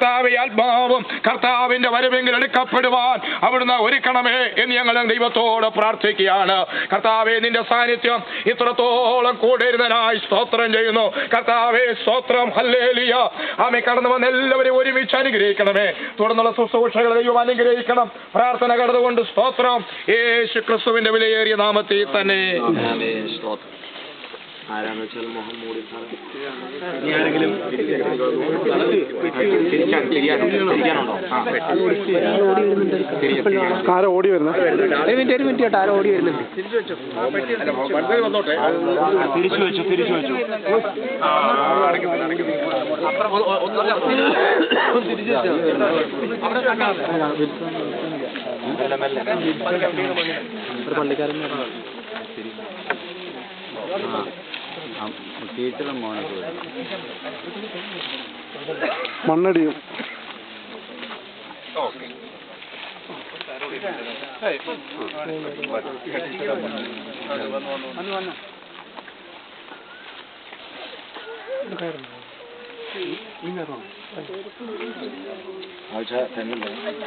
കർത്താവെ ആത്മാവും കർത്താവിന്റെ വരവെങ്കിൽ എടുക്കപ്പെടുവാൻ അവിടുന്ന് ഒരുക്കണമേ എന്ന് ഞങ്ങൾ ദൈവത്തോട് പ്രാർത്ഥിക്കുകയാണ്. കർത്താവെ നിന്റെ സാന്നിധ്യം ഇത്രത്തോളം കൂടിയിരുന്നതിനായി സ്തോത്രം ചെയ്യുന്നു. കർത്താവെ സ്തോത്രം, ഹല്ലേലൂയ. ആമേ, കടന്നു വന്ന് എല്ലാവരെയും ഒരുമിച്ച് അനുഗ്രഹിക്കണമേ. തുടർന്നുള്ള ശുശ്രൂഷകളെ ദൈവം അനുഗ്രഹിക്കണം. പ്രാർത്ഥന കടന്നുകൊണ്ട് സ്തോത്രം യേശു ക്രിസ്തുവിന്റെ വിലയേറിയ നാമത്തിൽ തന്നെ. ആരാന്ന് വെച്ചാൽ മുഖം മൂടി ആരോ ഓടി വരുന്നത്? ഒരു മിനിറ്റ് കേട്ടോ, ആരോ ഓടി വരുന്നുണ്ട്. തിരിച്ചു വെച്ചു ഒരു പള്ളിക്കാരൻ മണ്ണടിയും.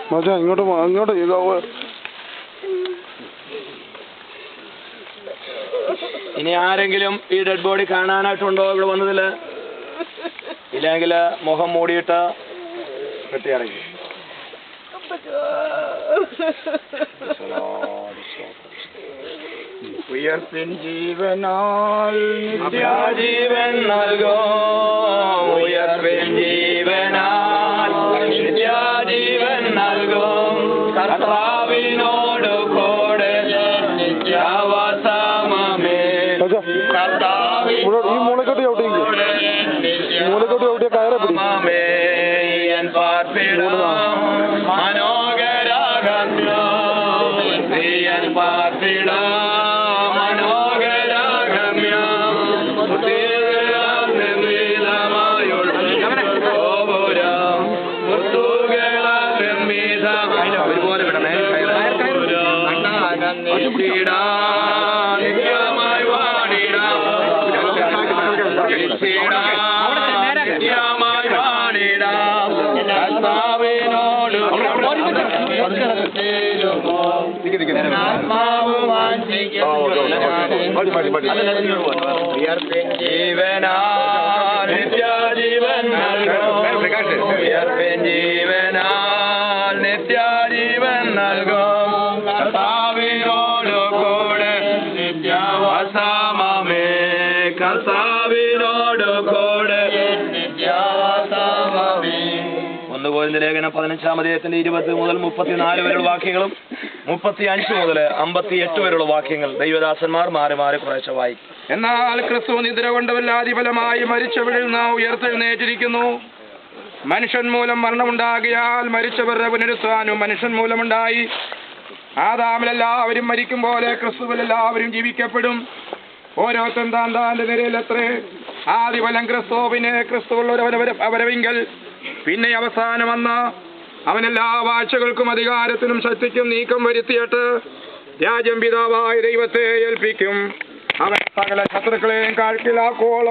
ഇങ്ങോട്ട് ഇനി ആരെങ്കിലും ഈ ഡെഡ് ബോഡി കാണാനായിട്ടുണ്ടോ ഇവിടെ വന്നതില്? ഇല്ലെങ്കിൽ മുഖം മൂടിയിട്ട് വെട്ടിയടങ്ങി. ഉയർപ്പിൻ ജീവനാൽ നിത്യാജീവൻ നൽകും. ഉയർപ്പിൻ ജീവനാൽ നിത്യാജീവൻ നൽകും. കർത്താവിനോട് കൂടെ നിത്യാവസാമമേ. ഈ മൂലക്കോട്ട് ചവിട്ടിയെങ്കിൽ മൂലക്കോട്ട് ചവിട്ടിയ കയറെ പിടി. ഒരുപോലെ വിടണേ. നിത്യമായി വാണിടാം, നിത്യമായി വാണിടാം. കർത്താവിനോട് ജീവനാൽ നിത്യാജീവൻ നൽകും. ഉയർപ്പിൻ ജീവനാൽ നിത്യാജീവൻ നൽകും. കർത്താവിനോട് കൂടെ നിത്യാവസാമമേ. കർത്താവിനോട് കൂടെ നിത്യാവസാമമേ. 1 കൊരിന്ത്യർ ലേഖനം 15-ാം അധ്യായത്തിന്റെ 20 മുതൽ 34 വരെയുള്ള വാക്യങ്ങളും 35 മുതൽ 58 വരെയുള്ള വാക്യങ്ങൾ ദൈവദാസന്മാർ മാറി മാറി കുറേശ്ശെ വായിക്കും. എന്നാൽ ക്രിസ്തു നിദ്ര കൊണ്ട് വല്ലാതിഫലമായി മരിച്ചവരിൽ നിന്ന് ഉയർത്തെഴുന്നേറ്റിരിക്കുന്നു. മനുഷ്യൻ മൂലം മരണമുണ്ടാകിയാൽ മരിച്ചവരുടെ പുനരുത്ഥാനം മനുഷ്യൻ മൂലമുണ്ടായി. ആദാമിലെല്ലാവരും മരിക്കും പോലെ ക്രിസ്തുവിലെല്ലാവരും ജീവിക്കപ്പെടും. ഓരോരുത്തൻ താന്റെ നിരയിലത്രേ. ആദിഫലം ക്രിസ്തു, പിന്നെ ക്രിസ്തുവുള്ളവരവരവിങ്കൽ, പിന്നെ അവസാനം വന്ന അവനെല്ലാ വാഴ്ചകൾക്കും അധികാരത്തിനും ശക്തിക്കും നീക്കം വരുത്തിയിട്ട് രാജ്യം പിതാവായ ദൈവത്തെ ഏൽപ്പിക്കും. അവൻ സകല ശത്രുക്കളെയും കാഴ്ചയിലാക്കോളം